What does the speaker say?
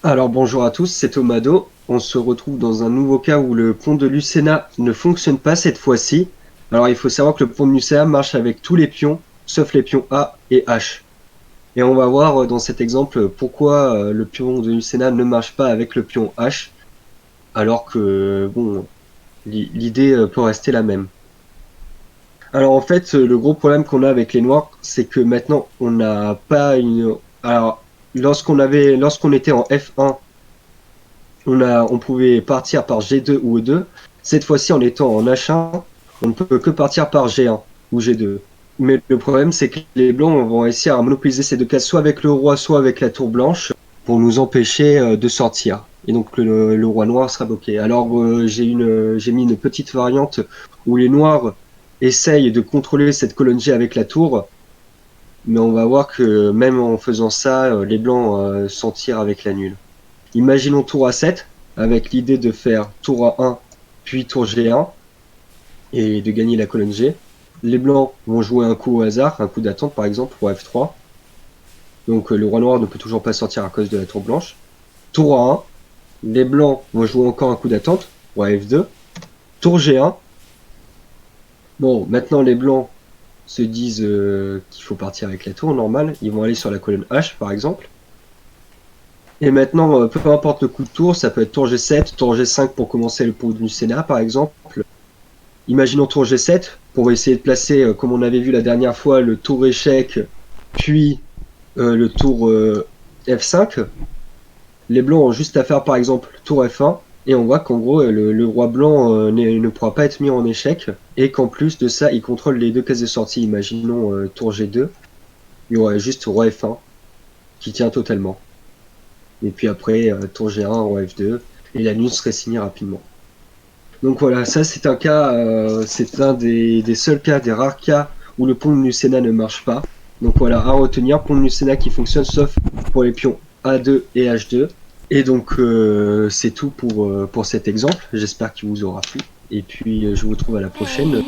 Alors bonjour à tous, c'est Tomado. On se retrouve dans un nouveau cas où le pont de Lucena ne fonctionne pas cette fois-ci. Alors il faut savoir que le pont de Lucena marche avec tous les pions, sauf les pions A et H. Et on va voir dans cet exemple pourquoi le pion de Lucena ne marche pas avec le pion H, alors que bon, l'idée peut rester la même. Alors en fait, le gros problème qu'on a avec les noirs, c'est que maintenant on n'a pas une. Alors lorsqu'on était en F1, on pouvait partir par G2 ou E2. Cette fois-ci, en étant en H1, on ne peut que partir par G1 ou G2. Mais le problème, c'est que les blancs vont réussir à monopoliser ces deux cases, soit avec le roi, soit avec la tour blanche, pour nous empêcher de sortir. Et donc le roi noir sera bloqué. Alors j'ai mis une petite variante où les noirs essayent de contrôler cette colonne G avec la tour, mais on va voir que même en faisant ça, les blancs s'en tirent avec la nulle. Imaginons tour A7, avec l'idée de faire tour A1, puis tour G1, et de gagner la colonne G. Les blancs vont jouer un coup au hasard, un coup d'attente par exemple, pour F3. Donc le roi noir ne peut toujours pas sortir à cause de la tour blanche. Tour A1, les blancs vont jouer encore un coup d'attente, roi F2. Tour G1. Bon, maintenant les blancs se disent qu'il faut partir avec la tour normale. Ils vont aller sur la colonne H par exemple. Et maintenant, peu importe le coup de tour, ça peut être tour G7, tour G5 pour commencer le pont du Sénat par exemple. Imaginons tour G7 pour essayer de placer, comme on avait vu la dernière fois, le tour échec, puis le tour F5. Les blancs ont juste à faire par exemple tour F1, et on voit qu'en gros le roi blanc ne pourra pas être mis en échec, et qu'en plus de ça, il contrôle les deux cases de sortie. Imaginons tour G2, il y aurait juste roi F1 qui tient totalement. Et puis après, tour G1, roi F2, et la nuit serait signée rapidement. Donc voilà, ça c'est un cas, c'est un des seuls cas, des rares cas où le pont de Lucena ne marche pas. Donc voilà, à retenir, pont de Lucena qui fonctionne sauf pour les pions A2 et H2. Et donc c'est tout pour cet exemple, j'espère qu'il vous aura plu. Et puis je vous retrouve à la prochaine.